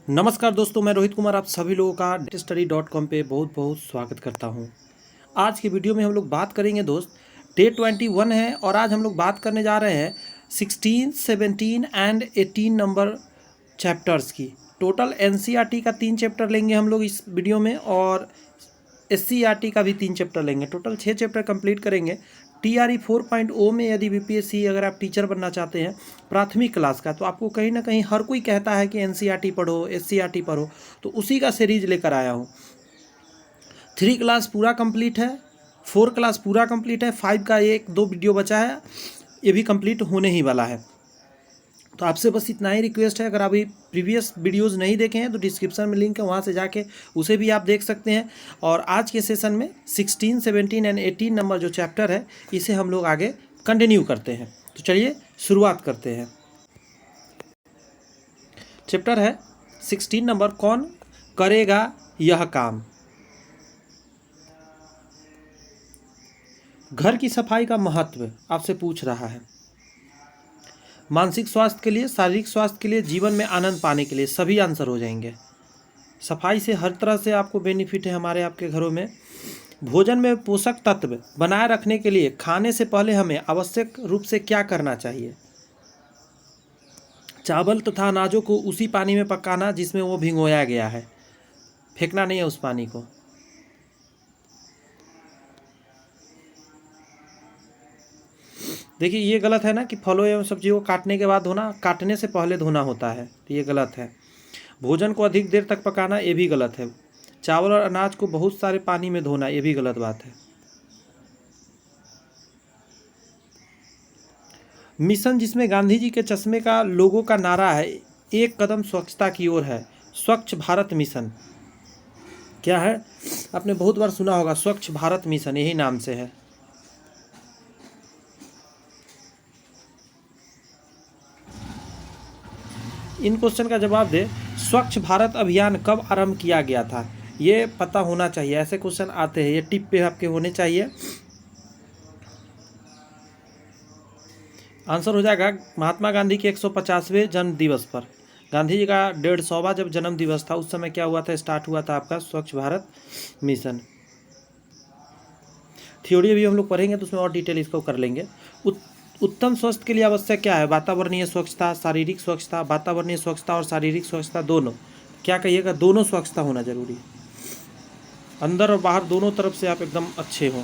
नमस्कार दोस्तों, मैं रोहित कुमार आप सभी लोगों का DateStudy.com पे बहुत बहुत स्वागत करता हूँ। आज की वीडियो में हम लोग बात करेंगे दोस्त, डे 21 है और आज हम लोग बात करने जा रहे हैं 16, 17 एंड 18 नंबर चैप्टर्स की। टोटल NCERT का 3 चैप्टर लेंगे हम लोग इस वीडियो में और SCERT का भी 3 चैप्टर लेंगे। टोटल 6 चैप्टर कंप्लीट करेंगे। TRE 4.0 में यदि BPSC अगर आप टीचर बनना चाहते हैं प्राथमिक क्लास का, तो आपको कहीं ना कहीं हर कोई कहता है कि NCERT पढ़ो, SCERT पढ़ो, तो उसी का सीरीज लेकर आया हूँ। 3 क्लास पूरा कंप्लीट है, 4 क्लास पूरा कंप्लीट है, 5 का 1-2 वीडियो बचा है, ये भी कंप्लीट होने ही वाला है। तो आपसे बस इतना ही रिक्वेस्ट है, अगर अभी प्रीवियस वीडियोस नहीं देखे हैं तो डिस्क्रिप्शन में लिंक है, वहाँ से जाके उसे भी आप देख सकते हैं। और आज के सेशन में 16, 17 एंड 18 नंबर जो चैप्टर है इसे हम लोग आगे कंटिन्यू करते हैं। तो चलिए शुरुआत करते हैं। चैप्टर है 16 नंबर, कौन करेगा यह काम। घर की सफाई का महत्व आपसे पूछ रहा है। मानसिक स्वास्थ्य के लिए, शारीरिक स्वास्थ्य के लिए, जीवन में आनंद पाने के लिए, सभी आंसर हो जाएंगे। सफाई से हर तरह से आपको बेनिफिट है हमारे आपके घरों में। भोजन में पोषक तत्व बनाए रखने के लिए खाने से पहले हमें आवश्यक रूप से क्या करना चाहिए। चावल तथा अनाजों को उसी पानी में पकाना जिसमें वो भिगोया गया है, फेंकना नहीं है उस पानी को। देखिए ये गलत है ना कि फलों एवं सब्जियों को काटने के बाद धोना, काटने से पहले धोना होता है, तो ये गलत है। भोजन को अधिक देर तक पकाना, ये भी गलत है। चावल और अनाज को बहुत सारे पानी में धोना, ये भी गलत बात है। मिशन जिसमें गांधी जी के चश्मे का लोगों का नारा है, एक कदम स्वच्छता की ओर है, स्वच्छ भारत मिशन। क्या है, आपने बहुत बार सुना होगा, स्वच्छ भारत मिशन, यही नाम से है। इन क्वेश्चन का जवाब दे। स्वच्छ भारत अभियान कब आरंभ किया गया था, ये पता होना चाहिए। ऐसे क्वेश्चन आते हैं, ये टिप पे आपके होने चाहिए। आंसर हो जाएगा महात्मा गांधी के 150वें जन्म दिवस पर। गांधी जी का 150वां जब जन्म दिवस था उस समय क्या हुआ था, स्टार्ट हुआ था आपका स्वच्छ भारत मिशन। थ्योरी भी हम लोग पढ़ेंगे तो उसमें और डिटेल इसको कर लेंगे। उत्तम स्वास्थ्य के लिए आवश्यक क्या है। वातावरणीय स्वच्छता, शारीरिक स्वच्छता, वातावरणीय स्वच्छता और शारीरिक स्वच्छता दोनों। क्या कहिएगा, दोनों स्वच्छता होना जरूरी है। अंदर और बाहर दोनों तरफ से आप एकदम अच्छे हों।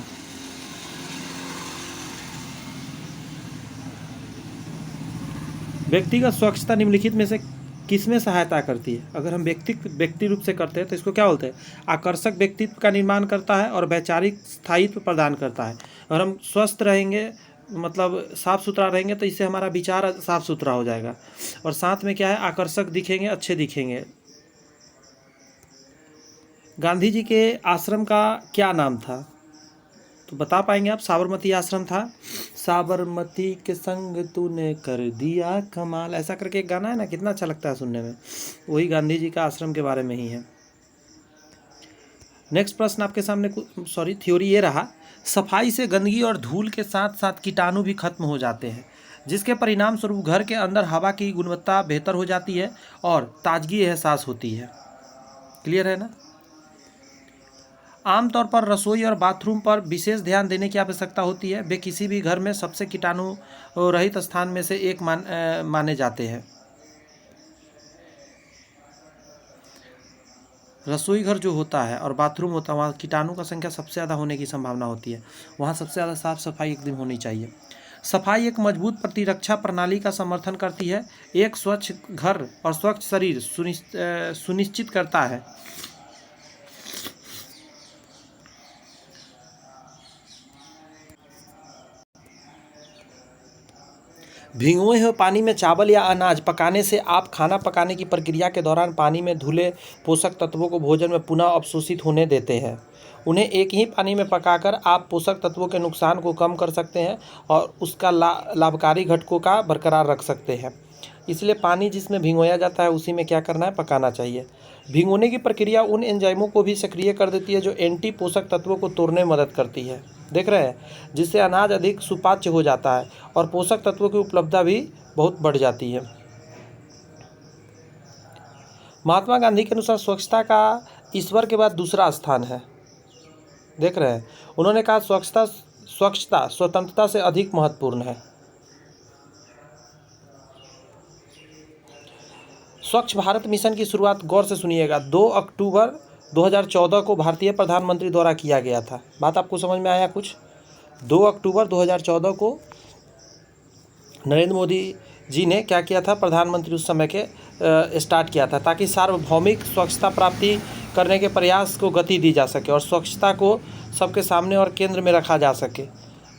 व्यक्तिगत स्वच्छता निम्नलिखित में से किसमें सहायता करती है। अगर हम व्यक्ति रूप से करते हैं तो इसको क्या बोलते हैं, आकर्षक व्यक्तित्व का निर्माण करता है और वैचारिक स्थायित्व प्रदान करता है। अगर हम स्वस्थ रहेंगे, मतलब साफ़ सुथरा रहेंगे, तो इससे हमारा विचार साफ़ सुथरा हो जाएगा और साथ में क्या है, आकर्षक दिखेंगे, अच्छे दिखेंगे। गांधी जी के आश्रम का क्या नाम था, तो बता पाएंगे आप, साबरमती आश्रम था। साबरमती के संग तूने कर दिया कमाल, ऐसा करके एक गाना है ना, कितना अच्छा लगता है सुनने में, वही गांधी जी का आश्रम के बारे में ही है। नेक्स्ट प्रश्न आपके सामने, थ्योरी ये रहा, सफाई से गंदगी और धूल के साथ साथ कीटाणु भी खत्म हो जाते हैं, जिसके परिणाम स्वरूप घर के अंदर हवा की गुणवत्ता बेहतर हो जाती है और ताजगी एहसास होती है। क्लियर है ना। आमतौर पर रसोई और बाथरूम पर विशेष ध्यान देने की आवश्यकता होती है। वे किसी भी घर में सबसे कीटाणु रहित स्थान में से एक माने जाते हैं। रसोई घर जो होता है और बाथरूम होता है, वहाँ कीटाणु का संख्या सबसे ज़्यादा होने की संभावना होती है। वहाँ सबसे ज़्यादा साफ सफाई एकदम होनी चाहिए। सफाई एक मजबूत प्रतिरक्षा प्रणाली का समर्थन करती है। एक स्वच्छ घर और स्वच्छ शरीर सुनिश्चित करता है भिगोए हुए पानी में चावल या अनाज पकाने से आप खाना पकाने की प्रक्रिया के दौरान पानी में धुले पोषक तत्वों को भोजन में पुनः अवशोषित होने देते हैं। उन्हें एक ही पानी में पकाकर आप पोषक तत्वों के नुकसान को कम कर सकते हैं और उसका लाभकारी घटकों का बरकरार रख सकते हैं। इसलिए पानी जिसमें भिगोया जाता है उसी में क्या करना है, पकाना चाहिए। भिगोने की प्रक्रिया उन एंजाइमों को भी सक्रिय कर देती है जो एंटी पोषक तत्वों को तोड़ने में मदद करती है, देख रहे हैं, जिससे अनाज अधिक सुपाच्य हो जाता है और पोषक तत्वों की उपलब्धता भी बहुत बढ़ जाती है। महात्मा गांधी के अनुसार स्वच्छता का ईश्वर के बाद दूसरा स्थान है। देख रहे हैं, उन्होंने कहा स्वच्छता स्वतंत्रता से अधिक महत्वपूर्ण है। स्वच्छ भारत मिशन की शुरुआत गौर से सुनिएगा 2 अक्टूबर 2014 को भारतीय प्रधानमंत्री द्वारा किया गया था। बात आपको समझ में आया कुछ? 2 अक्टूबर 2014 को नरेंद्र मोदी जी ने क्या किया था, प्रधानमंत्री उस समय के स्टार्ट किया था, ताकि सार्वभौमिक स्वच्छता प्राप्ति करने के प्रयास को गति दी जा सके और स्वच्छता को सबके सामने और केंद्र में रखा जा सके।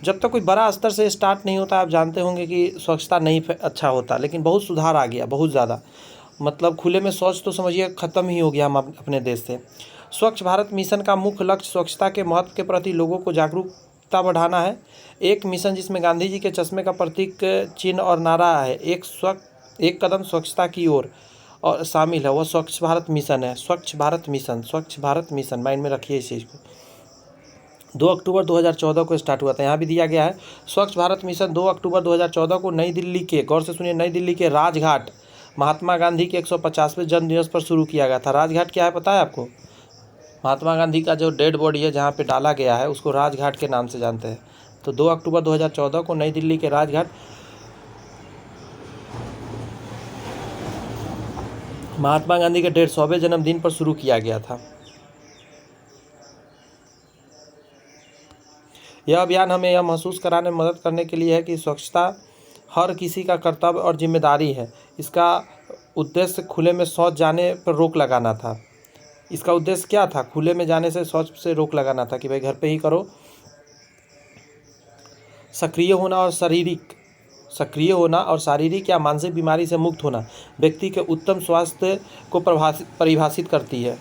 जब तक कोई बड़ा स्तर से स्टार्ट नहीं होता, आप जानते होंगे कि स्वच्छता नहीं अच्छा होता, लेकिन बहुत सुधार आ गया, बहुत ज़्यादा। मतलब खुले में शौच तो समझिए ख़त्म ही हो गया हम अपने देश से। स्वच्छ भारत मिशन का मुख्य लक्ष्य स्वच्छता के महत्व के प्रति लोगों को जागरूकता बढ़ाना है। एक मिशन जिसमें गांधी जी के चश्मे का प्रतीक चिन्ह और नारा है, एक कदम स्वच्छता की ओर और शामिल है, वह स्वच्छ भारत मिशन है। स्वच्छ भारत मिशन माइंड में रखिए इस चीज़ को। 2 अक्टूबर 2014 को स्टार्ट हुआ था। यहाँ भी दिया गया है, स्वच्छ भारत मिशन 2 अक्टूबर 2014 को नई दिल्ली के, गौर से सुनिए, नई दिल्ली के राजघाट महात्मा गांधी के 150वें जन्मदिवस पर शुरू किया गया था। राजघाट क्या है पता है आपको? महात्मा गांधी का जो डेड बॉडी है जहाँ पे डाला गया है, उसको राजघाट के नाम से जानते हैं। तो 2 अक्टूबर 2014 को नई दिल्ली के राजघाट महात्मा गांधी के 150वें जन्मदिन पर शुरू किया गया था। यह अभियान हमें यह महसूस कराने में मदद करने के लिए है कि स्वच्छता हर किसी का कर्तव्य और जिम्मेदारी है। इसका उद्देश्य खुले में शौच जाने पर रोक लगाना था। इसका उद्देश्य क्या था? खुले में जाने से शौच से रोक लगाना था कि भाई घर पे ही करो। सक्रिय होना और शारीरिक या मानसिक बीमारी से मुक्त होना व्यक्ति के उत्तम स्वास्थ्य को परिभाषित करती है।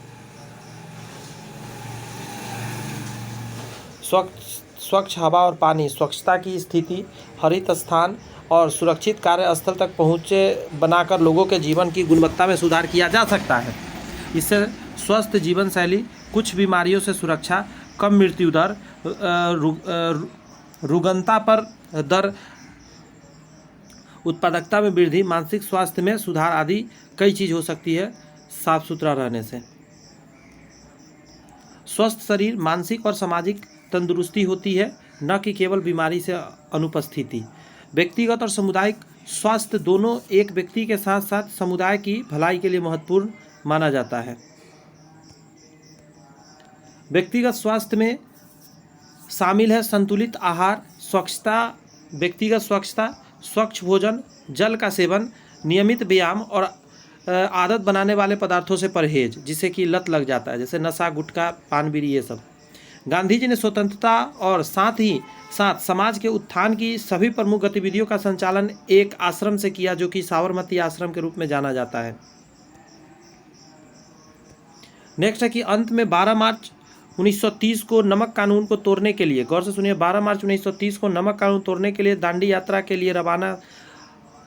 स्वच्छ हवा और पानी, स्वच्छता की स्थिति, हरित स्थान और सुरक्षित कार्यस्थल तक पहुँचे बनाकर लोगों के जीवन की गुणवत्ता में सुधार किया जा सकता है। इससे स्वस्थ जीवन शैली, कुछ बीमारियों से सुरक्षा, कम मृत्यु दर, रुग्णता पर दर, उत्पादकता में वृद्धि, मानसिक स्वास्थ्य में सुधार आदि कई चीज़ हो सकती है साफ सुथरा रहने से। स्वस्थ शरीर मानसिक और सामाजिक तंदुरुस्ती होती है, न कि केवल बीमारी से अनुपस्थिति। व्यक्तिगत और सामुदायिक स्वास्थ्य दोनों एक व्यक्ति के साथ साथ समुदाय की भलाई के लिए महत्वपूर्ण माना जाता है। व्यक्तिगत स्वास्थ्य में शामिल है संतुलित आहार, व्यक्तिगत स्वच्छता, स्वच्छ भोजन, जल का सेवन, नियमित व्यायाम और आदत बनाने वाले पदार्थों से परहेज, जिससे कि लत लग जाता है, जैसे नशा, गुटखा, पान बीड़ी, ये सब। गांधी जी ने स्वतंत्रता और साथ ही साथ समाज के उत्थान की सभी प्रमुख गतिविधियों का संचालन एक आश्रम से किया, जो कि साबरमती आश्रम के रूप में जाना जाता है। नेक्स्ट है कि अंत में 12 मार्च 1930 को नमक कानून को तोड़ने के लिए, गौर से सुनिए, 12 मार्च 1930 को नमक कानून तोड़ने के लिए दांडी यात्रा के लिए रवाना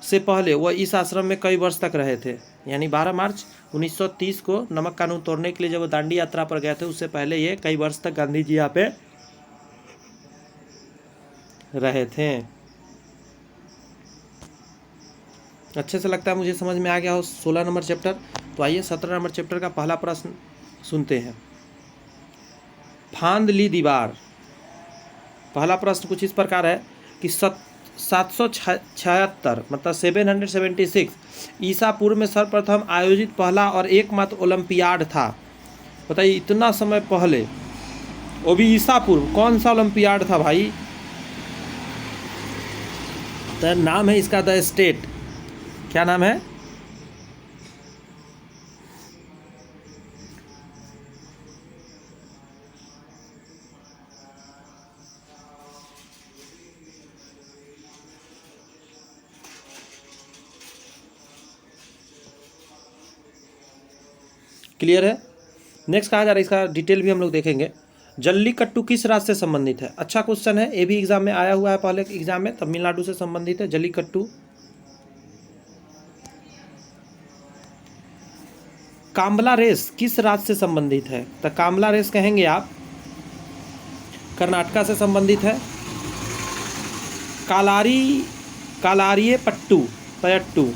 से पहले वह इस आश्रम में कई वर्ष तक रहे थे। यानी 12 मार्च 1930 को नमक कानून तोड़ने के लिए जब वो दांडी यात्रा पर गए थे, उससे पहले ये कई वर्ष तक गांधी जी यहाँ पे रहे थे। अच्छे से लगता है मुझे समझ में आ गया हो 16 नंबर चैप्टर। तो आइए 17 नंबर चैप्टर का पहला प्रश्न सुनते हैं। फांद ली दीवार। पहला प्रश्न कुछ इस प्रकार है कि 776 मतलब 776 ईसा पूर्व में सर्वप्रथम आयोजित पहला और एकमात्र ओलंपियाड था। बताइए, इतना समय पहले, वो भी ईसा पूर्व, कौन सा ओलंपियाड था भाई? तो नाम है इसका द स्टेट। क्या नाम है? क्लियर है? नेक्स्ट कहा जा रहा है, इसका डिटेल भी हम लोग देखेंगे। जल्लीकट्टू किस राज्य से संबंधित है? अच्छा क्वेश्चन है, ये भी एग्जाम में आया हुआ है, पहले एग्जाम में। तमिलनाडु से संबंधित है जल्लीकट्टू। काम्बला रेस किस राज्य से संबंधित है? तो काम्बला रेस कहेंगे आप कर्नाटका से संबंधित है। कालारिये पयट्टू,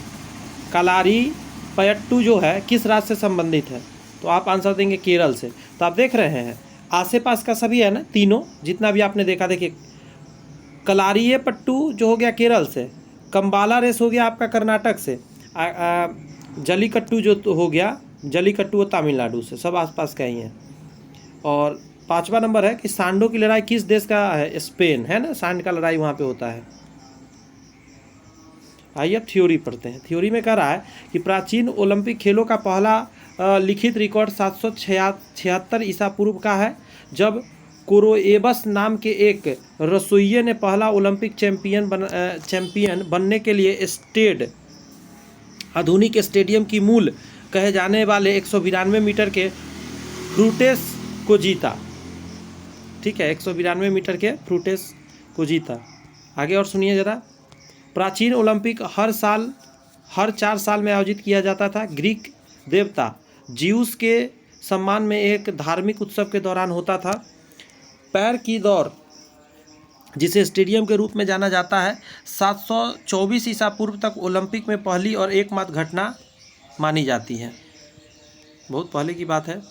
कालारी पयट्टू जो है किस राज्य से संबंधित है? तो आप आंसर देंगे केरल से। तो आप देख रहे हैं आसे पास का सभी है ना, तीनों जितना भी आपने देखा, देखिए कलारियपट्टू जो हो गया केरल से, कंबाला रेस हो गया आपका कर्नाटक से, जलीकट्टू जो हो गया, जलीकट्टू वो तमिलनाडु से, सब आसपास का ही है। और 5वां नंबर है कि सांडों की लड़ाई किस देश का है? स्पेन है ना, सांड का लड़ाई वहाँ पे होता है। आइए अब थ्योरी पढ़ते हैं। थ्योरी में कह रहा है कि प्राचीन ओलंपिक खेलों का पहला लिखित रिकॉर्ड 776 ईसा पूर्व का है, जब कोरोएबस नाम के एक रसोइये ने पहला ओलंपिक चैंपियन बनने के लिए आधुनिक स्टेडियम की मूल कहे जाने वाले 192 मीटर के फ्रूटेस को जीता। ठीक है, 192 मीटर के फ्रूटेस को जीता। आगे और सुनिए ज़रा। प्राचीन ओलंपिक हर 4 साल में आयोजित किया जाता था। ग्रीक देवता ज्यूस के सम्मान में एक धार्मिक उत्सव के दौरान होता था। पैर की दौड़, जिसे स्टेडियम के रूप में जाना जाता है, 724 ईसा पूर्व तक ओलंपिक में पहली और एकमात्र घटना मानी जाती है। बहुत पहले की बात है।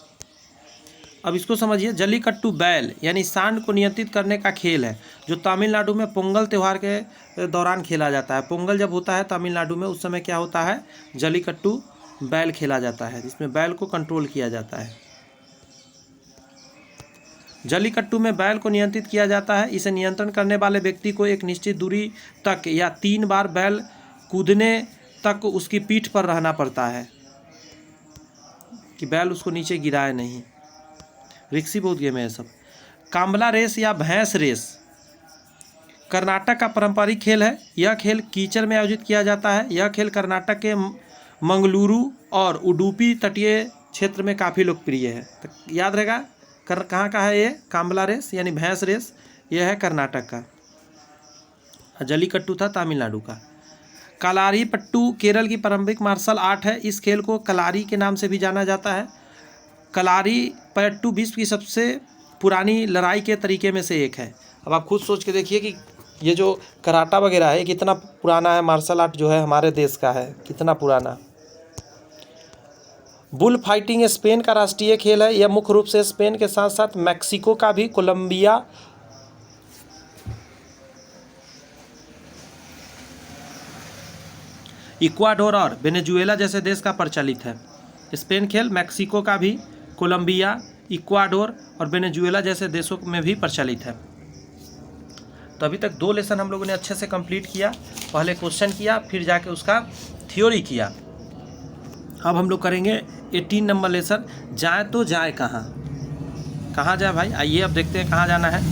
अब इसको समझिए। जलीकट्टू बैल यानी सांड को नियंत्रित करने का खेल है, जो तमिलनाडु में पोंगल त्यौहार के दौरान खेला जाता है। पोंगल जब होता है तमिलनाडु में, उस समय क्या होता है? जलीकट्टू बैल खेला जाता है, जिसमें बैल को कंट्रोल किया जाता है। जलीकट्टू में बैल को नियंत्रित किया जाता है। इसे नियंत्रण करने वाले व्यक्ति को एक निश्चित दूरी तक या 3 बार बैल कूदने तक उसकी पीठ पर रहना पड़ता है कि बैल उसको नीचे गिराए नहीं। रिक्सी बहुत गेम है सब। कांबला रेस या भैंस रेस कर्नाटक का पारंपरिक खेल है। यह खेल कीचड़ में आयोजित किया जाता है। यह खेल कर्नाटक के मंगलुरु और उडुपी तटीय क्षेत्र में काफ़ी लोकप्रिय है। तो याद रहेगा कहाँ का है ये? कांबला रेस यानी भैंस रेस, यह है कर्नाटक का। जलीकट्टू था तमिलनाडु का। कलारीपट्टू केरल की पारंपरिक मार्शल आर्ट है। इस खेल को कलारी के नाम से भी जाना जाता है। कलारीपयट्टू विश्व की सबसे पुरानी लड़ाई के तरीके में से एक है। अब आप खुद सोच के देखिए कि ये जो कराटा वगैरह है कितना पुराना है, मार्शल आर्ट जो है हमारे देश का है, कितना पुराना। बुल फाइटिंग स्पेन का राष्ट्रीय खेल है। यह मुख्य रूप से स्पेन के साथ साथ मैक्सिको का भी, कोलंबिया, इक्वाडोर और वेनेजुएला जैसे देश का प्रचलित है। स्पेन खेल मैक्सिको का भी, कोलंबिया, इक्वाडोर और वेनेजुएला जैसे देशों में भी प्रचलित है। तो अभी तक 2 लेसन हम लोगों ने अच्छे से कंप्लीट किया। पहले क्वेश्चन किया, फिर जाके उसका थ्योरी किया। अब हम लोग करेंगे 18 नंबर लेसन, जाए तो जाए कहाँ? कहाँ जाए भाई? आइए अब देखते हैं कहाँ जाना है।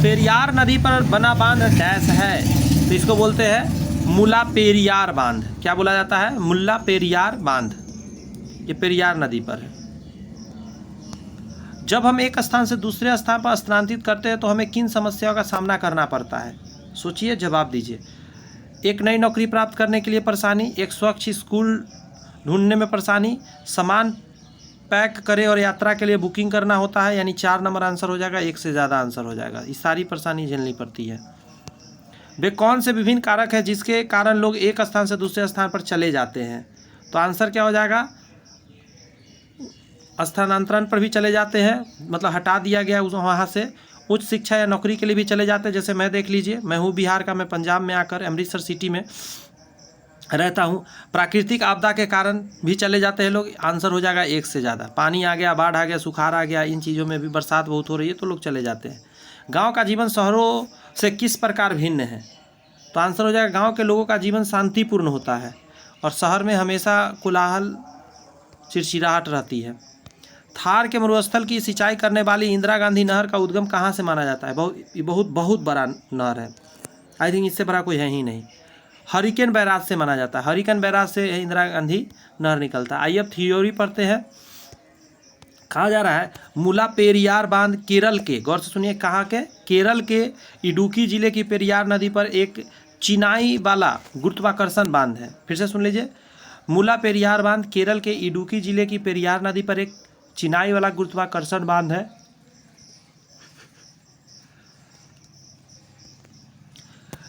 पेरियार नदी पर बना बांध डैश है, तो इसको बोलते हैं मुल्ला पेरियार बांध। क्या बोला जाता है? मुल्ला पेरियार बांध। ये पेरियार नदी पर है। जब हम एक स्थान से दूसरे स्थान पर स्थानांतरित करते हैं तो हमें किन समस्याओं का सामना करना पड़ता है? सोचिए, जवाब दीजिए। एक नई नौकरी प्राप्त करने के लिए परेशानी, एक स्वच्छ स्कूल ढूंढने में परेशानी, सामान पैक करें और यात्रा के लिए बुकिंग करना होता है, यानी 4 नंबर आंसर हो जाएगा, 1 से ज़्यादा आंसर हो जाएगा। ये सारी परेशानी झेलनी पड़ती है। वे कौन से विभिन्न कारक हैं जिसके कारण लोग एक स्थान से दूसरे स्थान पर चले जाते हैं? तो आंसर क्या हो जाएगा? स्थानांतरण पर भी चले जाते हैं, मतलब हटा दिया गया वहाँ से। उच्च शिक्षा या नौकरी के लिए भी चले जाते हैं। जैसे मैं देख लीजिए, मैं हूँ बिहार का, मैं पंजाब में आकर अमृतसर सिटी में रहता हूँ। प्राकृतिक आपदा के कारण भी चले जाते हैं लोग। आंसर हो जाएगा 1 से ज़्यादा। पानी आ गया, बाढ़ आ गया, सुखाड़ आ गया, इन चीज़ों में भी, बरसात बहुत हो रही है तो लोग चले जाते हैं। गांव का जीवन शहरों से किस प्रकार भिन्न है? तो आंसर हो जाएगा गांव के लोगों का जीवन शांतिपूर्ण होता है और शहर में हमेशा कोलाहल, चिड़चिड़ाहट रहती है। थार के मरुस्थल की सिंचाई करने वाली इंदिरा गांधी नहर का उद्गम कहाँ से माना जाता है? बहुत बड़ा नहर है। आई थिंक इससे बड़ा कोई है ही नहीं। हरिकेन बैराज से माना जाता है। हरिकेन बैराज से इंदिरा गांधी नहर निकलता है। आइए अब थ्योरी पढ़ते हैं। कहा जा रहा है मुल्ला पेरियार बांध केरल के, गौर से सुनिए, कहाँ के? केरल के इडुक्की जिले की पेरियार नदी पर एक चिनाई वाला गुरुत्वाकर्षण बांध है। फिर से सुन लीजिए, मुल्ला पेरियार बांध केरल के इडुक्की जिले की पेरियार नदी पर एक चिनाई वाला गुरुत्वाकर्षण बांध है।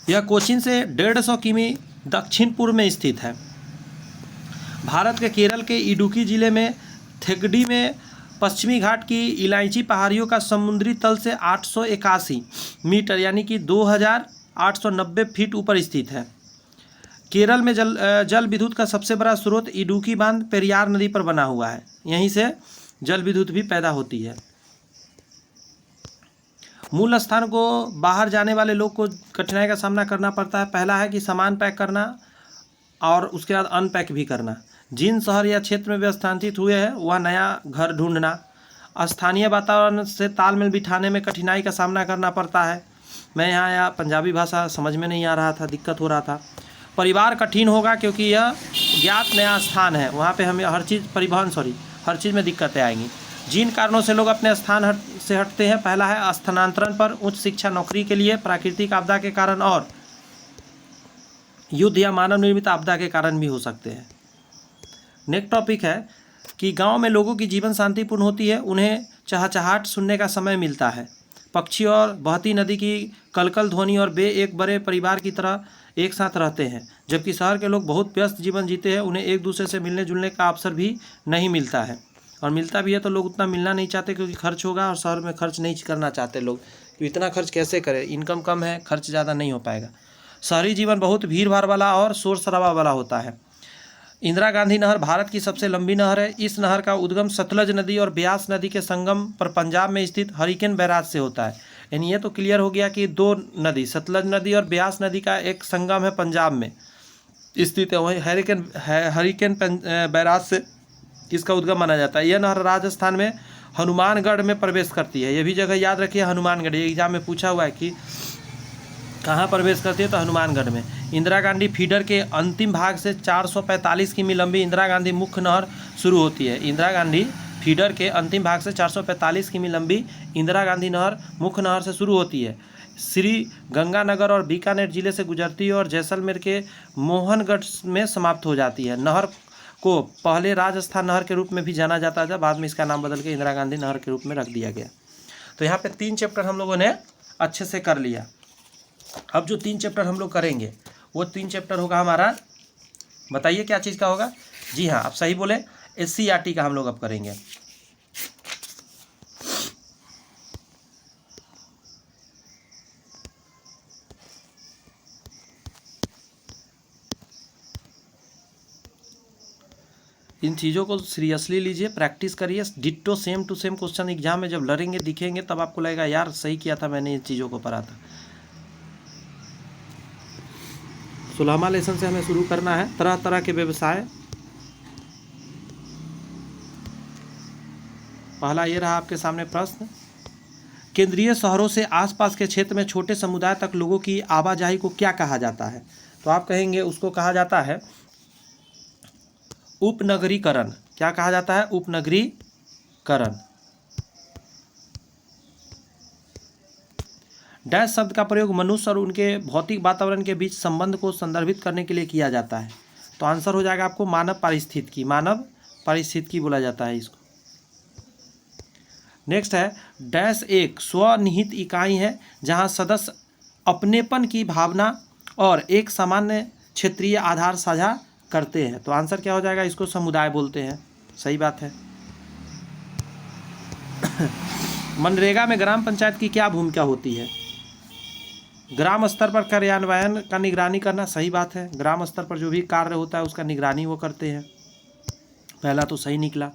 यह कोचीन से 150 किमी दक्षिण पूर्व में स्थित है। भारत के केरल के इडुक्की जिले में थेगडी में पश्चिमी घाट की इलायची पहाड़ियों का समुद्री तल से 881 मीटर यानी कि 2890 फीट ऊपर स्थित है। केरल में जल विद्युत का सबसे बड़ा स्रोत इडुक्की बांध पेरियार नदी पर बना हुआ है। यहीं से जल विद्युत भी पैदा होती है। मूल स्थान को बाहर जाने वाले लोग को कठिनाई का सामना करना पड़ता है। पहला है कि सामान पैक करना और उसके बाद अनपैक भी करना। जिन शहर या क्षेत्र में वे स्थानांतरित हुए हैं वह नया घर ढूंढना, स्थानीय वातावरण से तालमेल बिठाने में कठिनाई का सामना करना पड़ता है। मैं यहाँ आया, पंजाबी भाषा समझ में नहीं आ रहा था, दिक्कत हो रहा था। परिवार कठिन होगा क्योंकि यह ज्ञात नया स्थान है, वहाँ पे हमें हर चीज़ में दिक्कतें आएंगी। जिन कारणों से लोग अपने स्थान से हटते हैं, पहला है स्थानांतरण पर, उच्च शिक्षा, नौकरी के लिए, प्राकृतिक आपदा के कारण और युद्ध या मानव निर्मित आपदा के कारण भी हो सकते हैं। नेक्स्ट टॉपिक है कि गांव में लोगों की जीवन शांतिपूर्ण होती है, उन्हें चहचहाट सुनने का समय मिलता है। पक्षी और बहती नदी की कलकल ध्वनि और वे एक बड़े परिवार की तरह एक साथ रहते हैं। जबकि शहर के लोग बहुत व्यस्त जीवन जीते हैं, उन्हें एक दूसरे से मिलने जुलने का अवसर भी नहीं मिलता है, और मिलता भी है तो लोग उतना मिलना नहीं चाहते क्योंकि खर्च होगा, और शहर में खर्च नहीं करना चाहते लोग कि इतना खर्च कैसे करें, इनकम कम है, खर्च ज़्यादा नहीं हो पाएगा। शहरी जीवन बहुत भीड़ भाड़ वाला और शोर शराबा वाला होता है। इंदिरा गांधी नहर भारत की सबसे लंबी नहर है। इस नहर का उद्गम सतलज नदी और ब्यास नदी के संगम पर पंजाब में स्थित हरिकेन बैराज से होता है। यानी ये तो क्लियर हो गया कि दो नदी, सतलज नदी और ब्यास नदी का एक संगम है, पंजाब में स्थित है, वहीं हरिकेन बैराज से इसका उद्गम माना जाता है। यह नहर राजस्थान में हनुमानगढ़ में प्रवेश करती है। ये भी जगह याद रखिए, हनुमानगढ़, ये एग्जाम में पूछा हुआ है कि कहाँ प्रवेश करती है, तो हनुमानगढ़ में। इंदिरा गांधी फीडर के अंतिम भाग से 445 किमी लंबी इंदिरा गांधी मुख्य नहर शुरू होती है। इंदिरा गांधी फीडर के अंतिम भाग से 445 किमी लंबी इंदिरा गांधी नहर मुख्य नहर से शुरू होती है। श्री गंगानगर और बीकानेर जिले से गुजरती है और जैसलमेर के मोहनगढ़ में समाप्त हो जाती है। नहर को पहले राजस्थान नहर के रूप में भी जाना जाता था, बाद में इसका नाम बदल के इंदिरा गांधी नहर के रूप में रख दिया गया। तो यहाँ पे 3 चैप्टर हम लोगों ने अच्छे से कर लिया। अब जो 3 चैप्टर हम लोग करेंगे वो 3 चैप्टर होगा हमारा, बताइए क्या चीज़ का होगा? जी हाँ, आप सही बोले, SCERT का हम लोग अब करेंगे। इन चीज़ों को सीरियसली लीजिए, प्रैक्टिस करिए, ditto same to same question exam में जब लड़ेंगे दिखेंगे तब आपको लगेगा यार सही किया था मैंने, इन चीज़ों को पढ़ा था। 16वां लेसन से हमें शुरू करना है, तरह तरह के व्यवसाय। पहला ये रहा आपके सामने प्रश्न, केंद्रीय शहरों से आसपास के क्षेत्र में छोटे समुदाय तक लोगों की आवाजाही को क्या कहा जाता है? तो आप कहेंगे उसको कहा जाता है उपनगरीकरण। क्या कहा जाता है? उपनगरीकरण। डैश शब्द का प्रयोग मनुष्य और उनके भौतिक वातावरण के बीच संबंध को संदर्भित करने के लिए किया जाता है। तो आंसर हो जाएगा आपको मानव पारिस्थितिकी। मानव पारिस्थितिकी बोला जाता है इसको। नेक्स्ट है डैश एक स्वनिहित इकाई है जहां सदस्य अपनेपन की भावना और एक सामान्य क्षेत्रीय आधार साझा करते हैं। तो आंसर क्या हो जाएगा? इसको समुदाय बोलते हैं। सही बात है। मनरेगा में ग्राम पंचायत की क्या भूमिका होती है? ग्राम स्तर पर कार्यान्वयन का निगरानी करना। सही बात है, ग्राम स्तर पर जो भी कार्य होता है उसका निगरानी वो करते हैं। पहला तो सही निकला।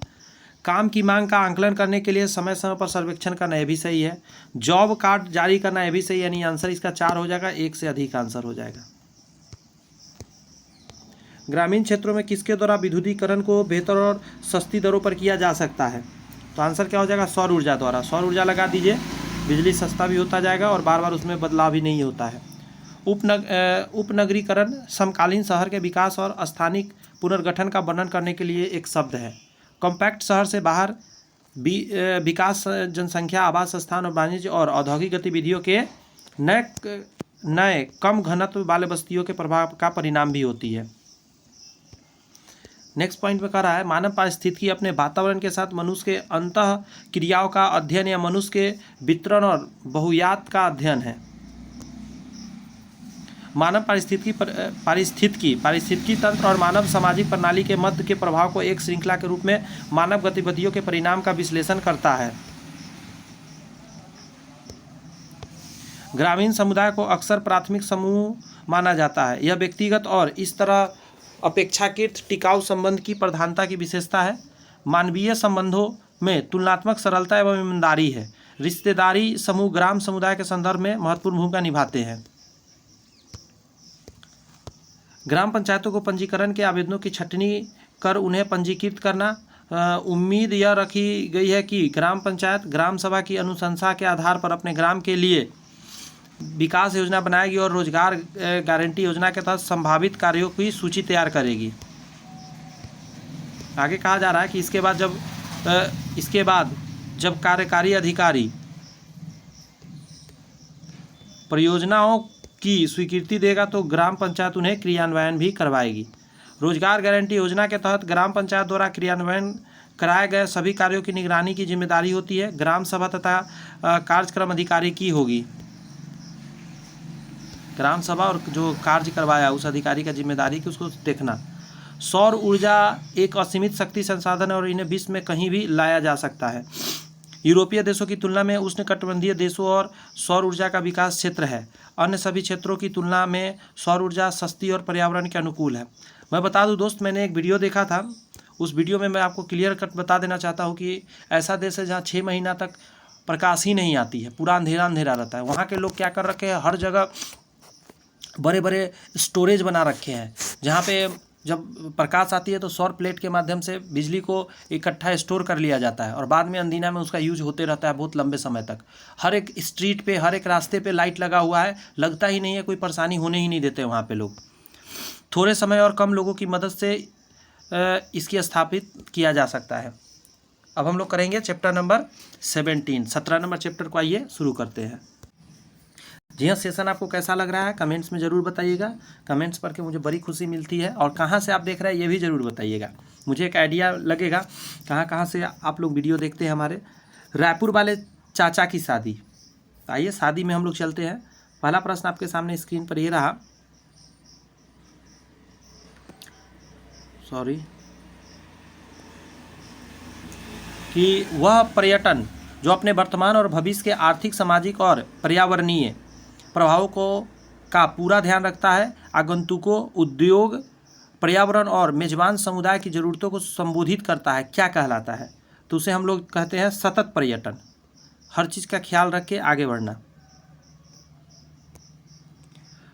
काम की मांग का आंकलन करने के लिए समय समय पर सर्वेक्षण करना, यह भी सही है। जॉब कार्ड जारी करना, यह भी सही, यानी आंसर इसका 4 हो जाएगा, 1 से अधिक आंसर हो जाएगा। ग्रामीण क्षेत्रों में किसके द्वारा विद्युतीकरण को बेहतर और सस्ती दरों पर किया जा सकता है? तो आंसर क्या हो जाएगा? सौर ऊर्जा द्वारा। सौर ऊर्जा लगा दीजिए, बिजली सस्ता भी होता जाएगा और बार बार उसमें बदलाव भी नहीं होता है। उपनगरीकरण समकालीन शहर के विकास और स्थानिक पुनर्गठन का वर्णन करने के लिए एक शब्द है। कॉम्पैक्ट शहर से बाहर विकास जनसंख्या, आवास स्थान और वाणिज्य और औद्योगिक गतिविधियों के नए कम घनत्व वाले बस्तियों के प्रभाव का परिणाम भी होती है। नेक्स्ट पॉइंट में कह रहा है मानव पारिस्थितिकी अपने वातावरण के साथ मनुष्य के अंतः क्रियाओं का अध्ययन या मनुष्य के वितरण और बहुयात का अध्ययन है। मानव पारिस्थितिकी तंत्र और मानव सामाजिक प्रणाली के मध्य के प्रभाव को एक श्रृंखला के रूप में मानव गतिविधियों के परिणाम का विश्लेषण करता है। ग्रामीण समुदाय को अक्सर प्राथमिक समूह माना जाता है। यह व्यक्तिगत और इस तरह अपेक्षाकृत टिकाऊ संबंध की प्रधानता की विशेषता है। मानवीय संबंधों में तुलनात्मक सरलता एवं ईमानदारी है। रिश्तेदारी समूह ग्राम समुदाय के संदर्भ में महत्वपूर्ण भूमिका निभाते हैं। ग्राम पंचायतों को पंजीकरण के आवेदनों की छंटनी कर उन्हें पंजीकृत करना। उम्मीद यह रखी गई है कि ग्राम पंचायत ग्राम सभा की अनुशंसा के आधार पर अपने ग्राम के लिए विकास योजना बनाएगी और रोजगार गारंटी योजना के तहत संभावित कार्यों की सूची तैयार करेगी। आगे कहा जा रहा है कि इसके बाद जब कार्यकारी अधिकारी परियोजनाओं की स्वीकृति देगा तो ग्राम पंचायत उन्हें क्रियान्वयन भी करवाएगी। रोजगार गारंटी योजना के तहत ग्राम पंचायत द्वारा क्रियान्वयन कराए गए सभी कार्यों की निगरानी की जिम्मेदारी होती है। ग्राम सभा तथा कार्यक्रम अधिकारी की होगी। ग्राम सभा और जो कार्य करवाया उस अधिकारी का जिम्मेदारी कि उसको देखना। सौर ऊर्जा एक असीमित शक्ति संसाधन है और इन्हें विश्व में कहीं भी लाया जा सकता है। यूरोपीय देशों की तुलना में उष्णकटिबंधीय देशों और सौर ऊर्जा का विकास क्षेत्र है। अन्य सभी क्षेत्रों की तुलना में सौर ऊर्जा सस्ती और पर्यावरण के अनुकूल है। मैं बता दूं दोस्त, मैंने एक वीडियो देखा था। उस वीडियो में मैं आपको क्लियर कट बता देना चाहता हूं कि ऐसा देश है जहां 6 महीना तक प्रकाश ही नहीं आती है, पूरा अंधेरा अंधेरा रहता है। वहाँ के लोग क्या कर रखे हैं, हर जगह बड़े बड़े स्टोरेज बना रखे हैं, जहाँ पे जब प्रकाश आती है तो सौर प्लेट के माध्यम से बिजली को इकट्ठा स्टोर कर लिया जाता है और बाद में अंदीना में उसका यूज होते रहता है बहुत लंबे समय तक। हर एक स्ट्रीट पे, हर एक रास्ते पे लाइट लगा हुआ है, लगता ही नहीं है, कोई परेशानी होने ही नहीं देते वहाँ पे लोग। थोड़े समय और कम लोगों की मदद से इसकी स्थापित किया जा सकता है। अब हम लोग करेंगे चैप्टर नंबर 17 नंबर चैप्टर को आइए शुरू करते हैं। जी हाँ, सेशन आपको कैसा लग रहा है कमेंट्स में ज़रूर बताइएगा। कमेंट्स पढ़ के मुझे बड़ी खुशी मिलती है और कहाँ से आप देख रहे हैं ये भी ज़रूर बताइएगा, मुझे एक आइडिया लगेगा कहाँ से आप लोग वीडियो देखते हैं हमारे। रायपुर वाले चाचा की शादी, आइए शादी में हम लोग चलते हैं। पहला प्रश्न आपके सामने स्क्रीन पर ये रहा, सॉरी, कि वह पर्यटन जो अपने वर्तमान और भविष्य के आर्थिक, सामाजिक और पर्यावरणीय प्रभावों का पूरा ध्यान रखता है, आगंतुकों, उद्योग, पर्यावरण और मेजबान समुदाय की ज़रूरतों को संबोधित करता है, क्या कहलाता है? तो उसे हम लोग कहते हैं सतत पर्यटन। हर चीज़ का ख्याल रख के आगे बढ़ना।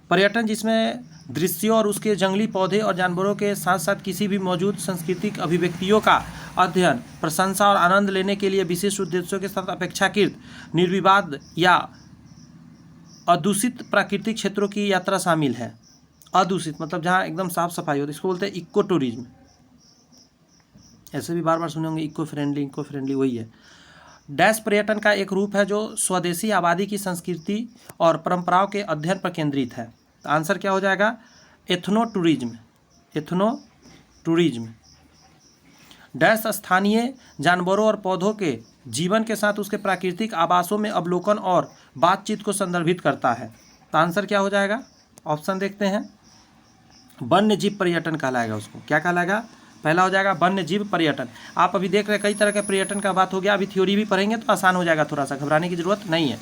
पर्यटन जिसमें दृश्यों और उसके जंगली पौधे और जानवरों के साथ साथ किसी भी मौजूद सांस्कृतिक अभिव्यक्तियों का अध्ययन, प्रशंसा और आनंद लेने के लिए विशिष्ट उद्देश्यों के साथ अपेक्षाकृत निर्विवाद या अदूषित प्राकृतिक क्षेत्रों की यात्रा शामिल है। अदूषित मतलब जहाँ एकदम साफ सफाई होती है, इसको बोलते हैं इको टूरिज्म। ऐसे भी बार बार सुने होंगे इको फ्रेंडली वही है। डैश पर्यटन का एक रूप है जो स्वदेशी आबादी की संस्कृति और परंपराओं के अध्ययन पर केंद्रित है। तो आंसर क्या हो जाएगा? Ethno tourism. डैश स्थानीय जानवरों और पौधों के जीवन के साथ उसके प्राकृतिक आवासों में अवलोकन और बातचीत को संदर्भित करता है। तो आंसर क्या हो जाएगा? ऑप्शन देखते हैं, वन्य जीव पर्यटन कहलाएगा। उसको क्या कहलाएगा? पहला हो जाएगा वन्य जीव पर्यटन। आप अभी देख रहे हैं कई तरह के पर्यटन का बात हो गया, अभी थ्योरी भी पढ़ेंगे तो आसान हो जाएगा, थोड़ा सा घबराने की जरूरत नहीं है।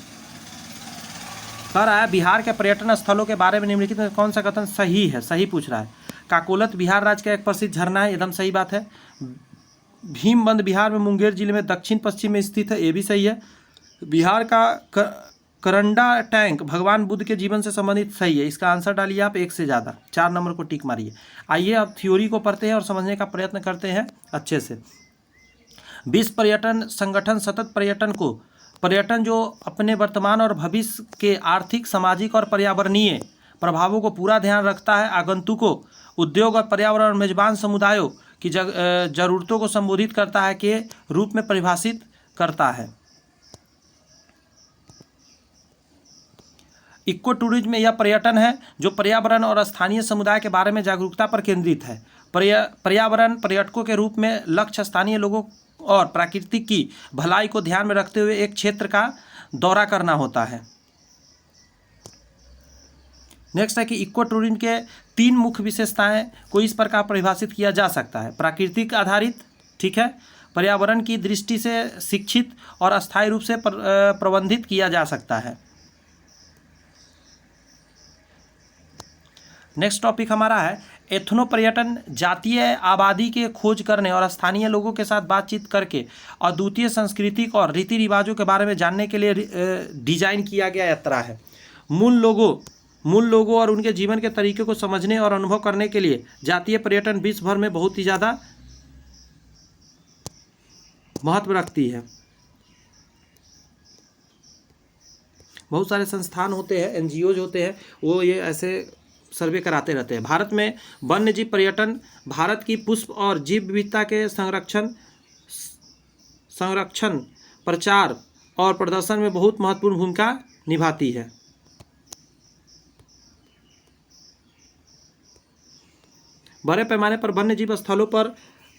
कह रहा है बिहार के पर्यटन स्थलों के बारे में निम्नलिखित में कौन सा कथन सही है? सही पूछ रहा है। काकोलत बिहार राज्य का एक प्रसिद्ध झरना है, एकदम सही बात है। भीमबंध बिहार में मुंगेर जिले में दक्षिण पश्चिम में स्थित है, ये भी सही है। बिहार का करंडा टैंक भगवान बुद्ध के जीवन से संबंधित, सही है। इसका आंसर डालिए आप 1 से ज़्यादा, 4 नंबर को टिक मारिए। आइए अब थ्योरी को पढ़ते हैं और समझने का प्रयत्न करते हैं अच्छे से। विश्व पर्यटन संगठन सतत पर्यटन जो अपने वर्तमान और भविष्य के आर्थिक, सामाजिक और पर्यावरणीय प्रभावों को पूरा ध्यान रखता है, आगंतुकों, उद्योग और पर्यावरण और मेजबान समुदायों की जरूरतों को संबोधित करता है के रूप में परिभाषित करता है। इको टूरिज्म यह पर्यटन है जो पर्यावरण और स्थानीय समुदाय के बारे में जागरूकता पर केंद्रित है। पर्यावरण पर्यटकों के रूप में लक्ष्य स्थानीय लोगों और प्रकृति की भलाई को ध्यान में रखते हुए एक क्षेत्र का दौरा करना होता है। नेक्स्ट है कि इक्वाटोरिन के 3 मुख्य विशेषताएं को इस प्रकार परिभाषित किया जा सकता है। प्राकृतिक आधारित, ठीक है, पर्यावरण की दृष्टि से शिक्षित और अस्थायी रूप से प्रबंधित किया जा सकता है। नेक्स्ट टॉपिक हमारा है एथनो पर्यटन। जातीय आबादी के खोज करने और स्थानीय लोगों के साथ बातचीत करके अद्वितीय सांस्कृतिक और रीति रिवाजों के बारे में जानने के लिए डिजाइन किया गया यात्रा है। मूल लोगों और उनके जीवन के तरीके को समझने और अनुभव करने के लिए जातीय पर्यटन विश्व भर में बहुत ही ज़्यादा महत्व रखती है। बहुत सारे संस्थान होते हैं, एनजीओज होते हैं, वो ये ऐसे सर्वे कराते रहते हैं। भारत में वन्यजीव पर्यटन भारत की पुष्प और जीव विविधता के संरक्षण, प्रचार और प्रदर्शन में बहुत महत्वपूर्ण भूमिका निभाती है। बड़े पैमाने पर वन्यजीव स्थलों पर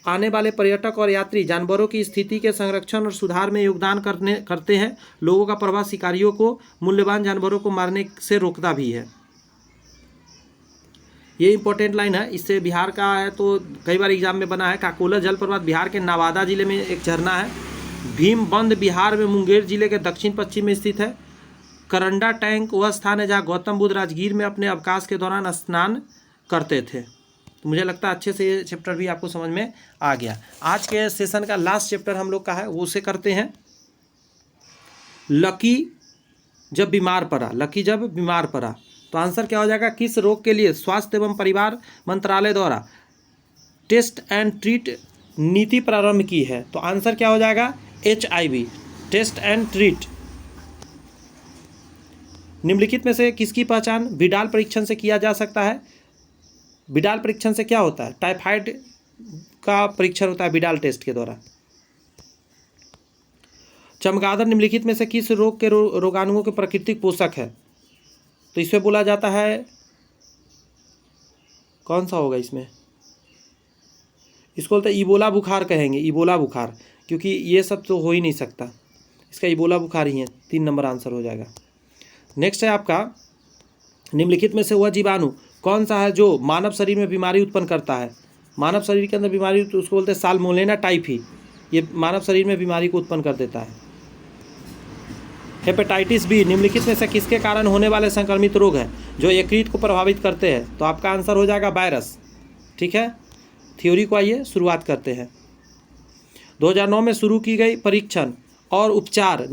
आने वाले पर्यटक और यात्री जानवरों की स्थिति के संरक्षण और सुधार में योगदान करते हैं। लोगों का प्रवाह शिकारियों को मूल्यवान जानवरों को मारने से रोकता भी है। ये इंपॉर्टेंट लाइन है, इससे बिहार का है तो कई बार एग्जाम में बना है। काकोला जलप्रपात बिहार के नवादा जिले में एक झरना है। भीमबंध बिहार में मुंगेर जिले के दक्षिण पश्चिम में स्थित है। करंडा टैंक वह स्थान है जहाँ गौतम बुद्ध राजगीर में अपने अवकाश के दौरान स्नान करते थे। तो मुझे लगता है अच्छे से ये चैप्टर भी आपको समझ में आ गया। आज के सेशन का लास्ट चैप्टर हम लोग का है, वो उसे करते हैं लकी जब बीमार पड़ा। लकी जब बीमार पड़ा तो आंसर क्या हो जाएगा? किस रोग के लिए स्वास्थ्य एवं परिवार मंत्रालय द्वारा टेस्ट एंड ट्रीट नीति प्रारंभ की है? तो आंसर क्या हो जाएगा? HIV, test and treat. निम्नलिखित में से किसकी पहचान विडाल परीक्षण से किया जा सकता है? विडाल परीक्षण से क्या होता है? टाइफाइड का परीक्षण होता है विडाल टेस्ट के द्वारा। चमगादड़ निम्नलिखित में से किस रोग के रोगाणुओं के प्राकृतिक पोषक है? तो इसमें बोला जाता है, कौन सा होगा इसमें? इसको बोलते हैं इबोला बुखार कहेंगे, इबोला बुखार, क्योंकि ये सब तो हो ही नहीं सकता। इसका इबोला बुखार ही है, 3 नंबर आंसर हो जाएगा। नेक्स्ट है आपका निम्नलिखित में से वह जीवाणु कौन सा है जो मानव शरीर में बीमारी उत्पन्न करता है? मानव शरीर के अंदर बीमारी, तो उसको बोलते हैं साल्मोनेला टाइफी। ये मानव शरीर में बीमारी को उत्पन्न कर देता है। हेपेटाइटिस बी निम्नलिखित में से किसके कारण होने वाले संक्रमित रोग हैं जो यकृत को प्रभावित करते हैं? तो आपका आंसर हो जाएगा वायरस। ठीक है, थ्योरी को आइए शुरुआत करते हैं। 2009 में शुरू की गई परीक्षण और उपचार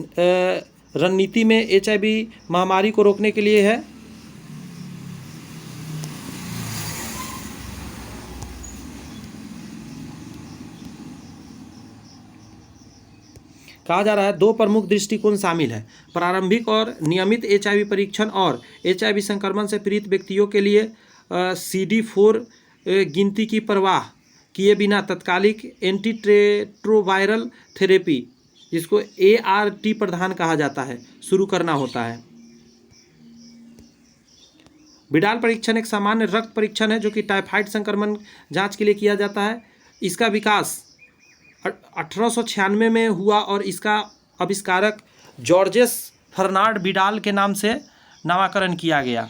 रणनीति में HIV महामारी को रोकने के लिए है। कहा जा रहा है 2 प्रमुख दृष्टिकोण शामिल है। प्रारंभिक और नियमित HIV परीक्षण और HIV संक्रमण से पीड़ित व्यक्तियों के लिए CD4 गिनती की परवाह किए बिना तत्कालिक एंटीरेट्रोवायरल थेरेपी, जिसको ART प्रदान कहा जाता है, शुरू करना होता है। विडाल परीक्षण एक सामान्य रक्त परीक्षण है जो कि टाइफाइड संक्रमण जांच के लिए किया जाता है। इसका विकास 1896 में हुआ और इसका आविष्कारक जॉर्जेस फर्नांड विडाल के नाम से नामकरण किया गया।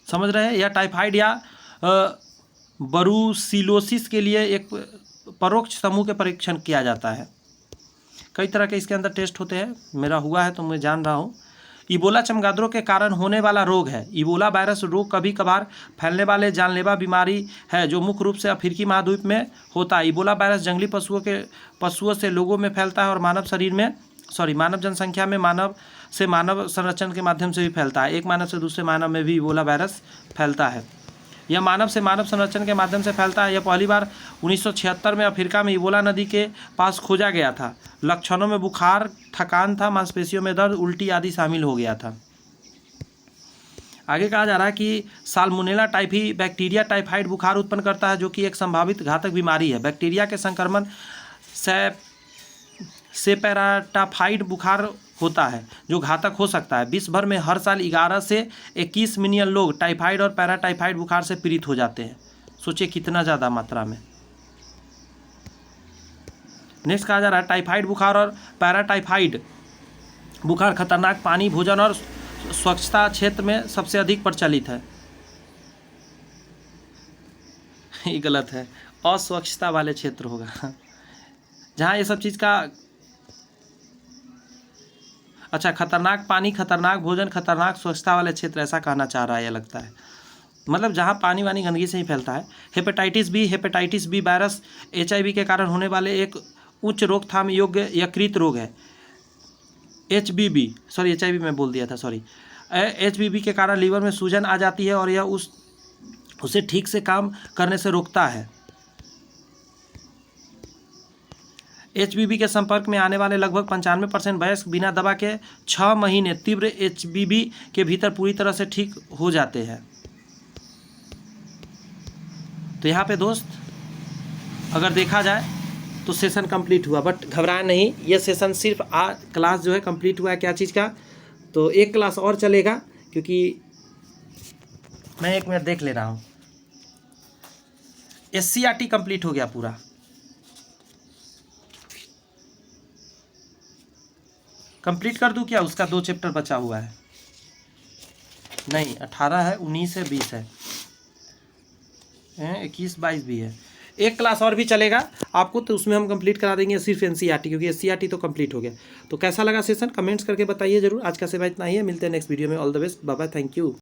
समझ रहे हैं? यह टाइफाइड या बरूसिलोसिस के लिए एक परोक्ष समूह के परीक्षण किया जाता है। कई तरह के इसके अंदर टेस्ट होते हैं, मेरा हुआ है तो मैं जान रहा हूँ। इबोला चमगादड़ों के कारण होने वाला रोग है। इबोला वायरस रोग कभी कभार फैलने वाले जानलेवा बीमारी है जो मुख्य रूप से अफ्रीकी महाद्वीप में होता है। इबोला वायरस जंगली पशुओं से लोगों में फैलता है और मानव जनसंख्या में मानव संरक्षण के माध्यम से भी फैलता है। एक मानव से दूसरे मानव में भी इबोला वायरस फैलता है। यह मानव से मानव संरक्षण के माध्यम से फैलता है। यह पहली बार 1976 में अफ्रीका में इबोला नदी के पास खोजा गया था। लक्षणों में बुखार, थकान था, मांसपेशियों में दर्द, उल्टी आदि शामिल हो गया था। आगे कहा जा रहा है कि साल्मोनेला टाइफी बैक्टीरिया टाइफाइड बुखार उत्पन्न करता है जो कि एक संभावित घातक बीमारी है। बैक्टीरिया के संक्रमण से पैराटाइफाइड बुखार होता है जो घातक हो सकता है। विश्व भर में हर साल 11 से 21 मिलियन लोग टाइफाइड और पैराटाइफाइड बुखार से पीड़ित हो जाते हैं। सोचिए कितना ज़्यादा मात्रा में। नेक्स्ट कहा जा रहा है टाइफाइड बुखार और पैराटाइफाइड बुखार खतरनाक पानी, भोजन और स्वच्छता क्षेत्र में सबसे अधिक प्रचलित है? ये गलत है, अस्वच्छता वाले क्षेत्र होगा जहाँ ये सब चीज़ का। अच्छा, खतरनाक पानी, खतरनाक भोजन, खतरनाक स्वच्छता वाले क्षेत्र, ऐसा कहना चाह रहा है, ये लगता है। मतलब जहाँ पानी वानी गंदगी से ही फैलता है। हेपेटाइटिस बी वायरस HIV के कारण होने वाले एक उच्च रोकथाम योग्य यकृत रोग है। HBV, सॉरी HIV में बोल दिया था, सॉरी। HBV के कारण लीवर में सूजन आ जाती है और यह उसे ठीक से काम करने से रोकता है। HBV के संपर्क में आने वाले लगभग 95% वयस्क बिना दवा के 6 महीने तीव्र HBV के भीतर पूरी तरह से ठीक हो जाते हैं। तो यहाँ पे दोस्त अगर देखा जाए तो सेशन कंप्लीट हुआ, बट घबराए नहीं, ये सेशन सिर्फ क्लास जो है कंप्लीट हुआ है। क्या चीज़ का? तो एक क्लास और चलेगा, क्योंकि मैं 1 मिनट देख ले रहा हूँ। SCRT कंप्लीट हो गया पूरा। कंप्लीट कर दूं क्या? उसका 2 चैप्टर बचा हुआ है। नहीं, 18 है, 19 है, 20 है, 21 22 भी है। एक क्लास और भी चलेगा आपको, तो उसमें हम कंप्लीट करा देंगे सिर्फ NCERT, क्योंकि SCRT तो कंप्लीट हो गया। तो कैसा लगा सेशन कमेंट्स करके बताइए जरूर। आज का सेवा इतना ही है, मिलते हैं नेक्स्ट वीडियो में। All the best, bye bye, thank you.